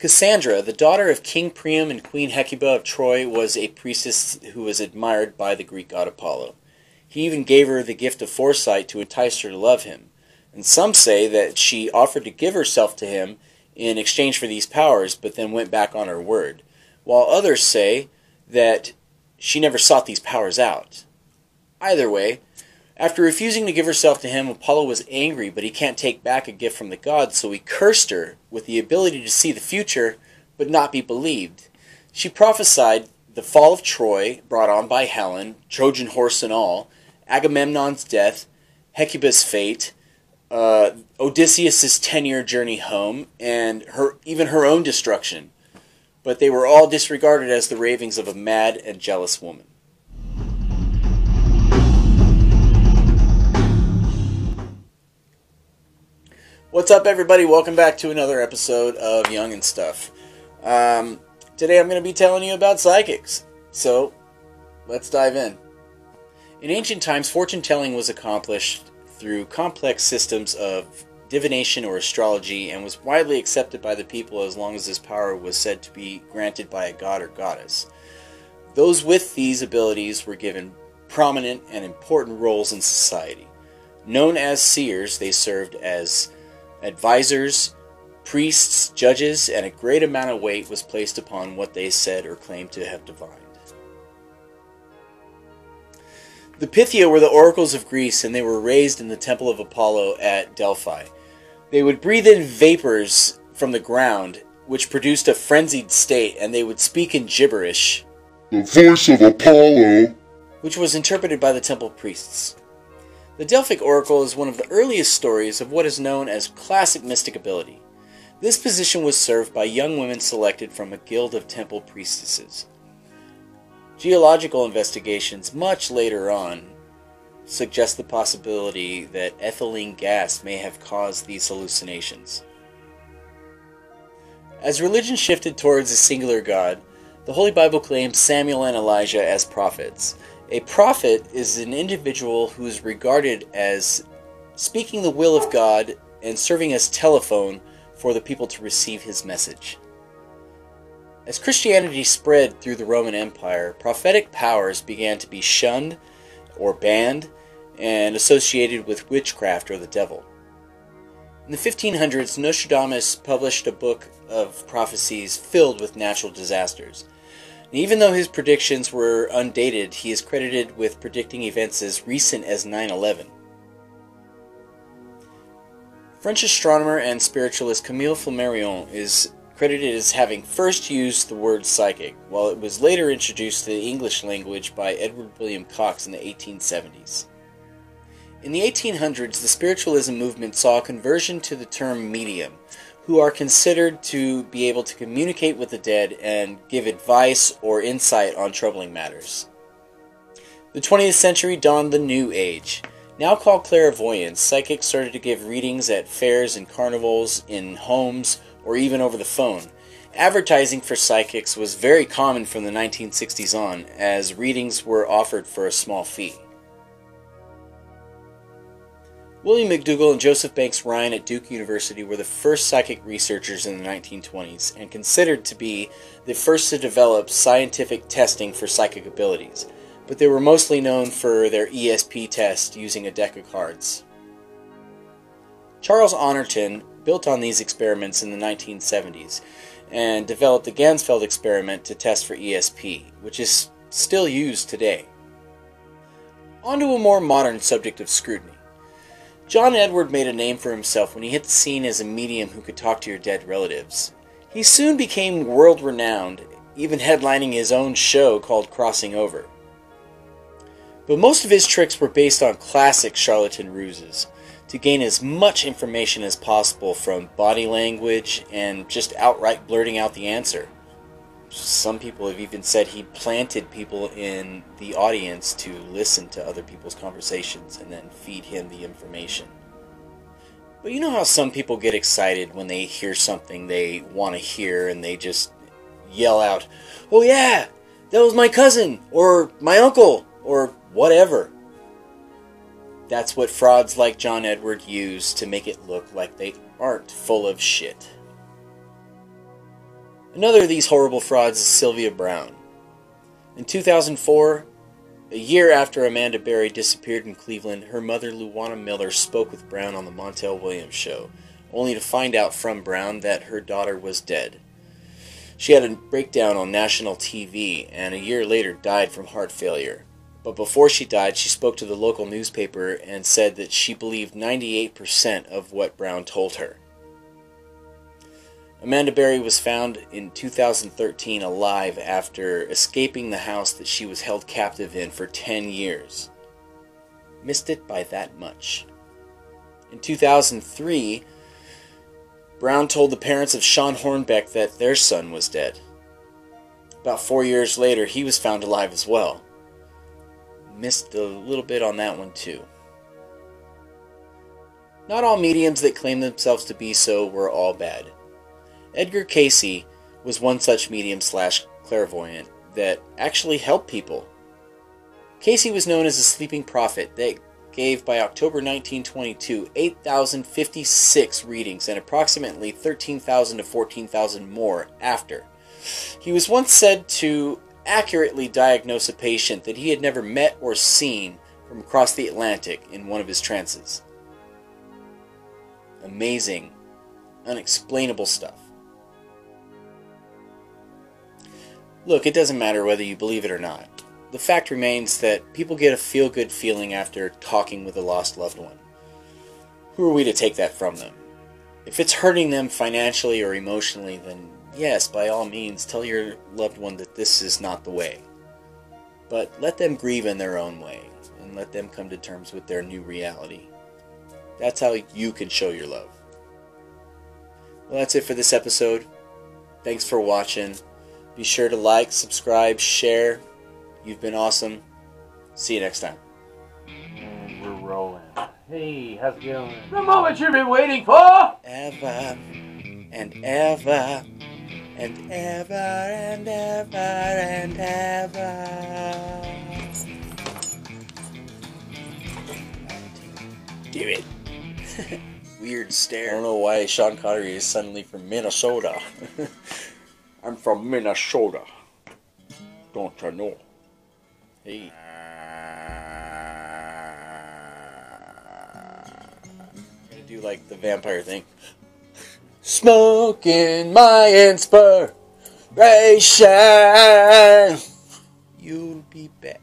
Cassandra, the daughter of King Priam and Queen Hecuba of Troy, was a priestess who was admired by the Greek god Apollo. He even gave her the gift of foresight to entice her to love him, and some say that she offered to give herself to him in exchange for these powers, but then went back on her word, while others say that she never sought these powers out. Either way, after refusing to give herself to him, Apollo was angry, but he can't take back a gift from the gods, so he cursed her with the ability to see the future, but not be believed. She prophesied the fall of Troy, brought on by Helen, Trojan horse and all, Agamemnon's death, Hecuba's fate, Odysseus' 10-year journey home, and even her own destruction. But they were all disregarded as the ravings of a mad and jealous woman. What's up, everybody? Welcome back to another episode of Young and Stuff. Today I'm going to be telling you about psychics. So, let's dive in. In ancient times, fortune-telling was accomplished through complex systems of divination or astrology and was widely accepted by the people as long as this power was said to be granted by a god or goddess. Those with these abilities were given prominent and important roles in society. Known as seers, they served as advisors, priests, judges, and a great amount of weight was placed upon what they said or claimed to have divined. The Pythia were the oracles of Greece, and they were raised in the temple of Apollo at Delphi. They would breathe in vapors from the ground, which produced a frenzied state, and they would speak in gibberish, the voice of Apollo, which was interpreted by the temple priests. The Delphic Oracle is one of the earliest stories of what is known as classic mystic ability. This position was served by young women selected from a guild of temple priestesses. Geological investigations much later on suggest the possibility that ethylene gas may have caused these hallucinations. As religion shifted towards a singular God, the Holy Bible claims Samuel and Elijah as prophets. A prophet is an individual who is regarded as speaking the will of God and serving as telephone for the people to receive his message. As Christianity spread through the Roman Empire, prophetic powers began to be shunned or banned and associated with witchcraft or the devil. In the 1500s, Nostradamus published a book of prophecies filled with natural disasters. Even though his predictions were undated, he is credited with predicting events as recent as 9/11. French astronomer and spiritualist Camille Flammarion is credited as having first used the word psychic, while it was later introduced to the English language by Edward William Cox in the 1870s. In the 1800s, the spiritualism movement saw a conversion to the term medium, who are considered to be able to communicate with the dead and give advice or insight on troubling matters. The 20th century dawned the New Age. Now called clairvoyance, psychics started to give readings at fairs and carnivals, in homes, or even over the phone. Advertising for psychics was very common from the 1960s on, as readings were offered for a small fee. William McDougall and Joseph Banks Ryan at Duke University were the first psychic researchers in the 1920s and considered to be the first to develop scientific testing for psychic abilities, but they were mostly known for their ESP test using a deck of cards. Charles Honorton built on these experiments in the 1970s and developed the Ganzfeld experiment to test for ESP, which is still used today. On to a more modern subject of scrutiny. John Edward made a name for himself when he hit the scene as a medium who could talk to your dead relatives. He soon became world-renowned, even headlining his own show called Crossing Over. But most of his tricks were based on classic charlatan ruses, to gain as much information as possible from body language and just outright blurting out the answer. Some people have even said he planted people in the audience to listen to other people's conversations and then feed him the information. But you know how some people get excited when they hear something they want to hear and they just yell out, "Oh yeah, that was my cousin," or "my uncle," or whatever. That's what frauds like John Edward use to make it look like they aren't full of shit. Another of these horrible frauds is Sylvia Browne. In 2004, a year after Amanda Berry disappeared in Cleveland, her mother Luana Miller spoke with Browne on the Montel Williams show, only to find out from Browne that her daughter was dead. She had a breakdown on national TV and a year later died from heart failure. But before she died, she spoke to the local newspaper and said that she believed 98% of what Browne told her. Amanda Berry was found in 2013 alive after escaping the house that she was held captive in for 10 years. Missed it by that much. In 2003, Browne told the parents of Sean Hornbeck that their son was dead. About 4 years later, he was found alive as well. Missed a little bit on that one too. Not all mediums that claim themselves to be so were all bad. Edgar Cayce was one such medium/clairvoyant that actually helped people. Cayce was known as a sleeping prophet that gave, by October 1922, 8,056 readings and approximately 13,000 to 14,000 more after. He was once said to accurately diagnose a patient that he had never met or seen from across the Atlantic in one of his trances. Amazing, unexplainable stuff. Look, it doesn't matter whether you believe it or not. The fact remains that people get a feel-good feeling after talking with a lost loved one. Who are we to take that from them? If it's hurting them financially or emotionally, then yes, by all means, tell your loved one that this is not the way. But let them grieve in their own way, and let them come to terms with their new reality. That's how you can show your love. Well, that's it for this episode. Thanks for watching. Be sure to like, subscribe, share. You've been awesome. See you next time. And we're rolling. Hey, how's it going? The moment you've been waiting for! Ever and ever and ever and ever and ever. Do it. Weird stare. I don't know why Sean Connery is suddenly from Minnesota. I'm from Minnesota. Don't you know? Hey. I'm gonna do like the vampire thing. Smoking my inspiration. You'll be back.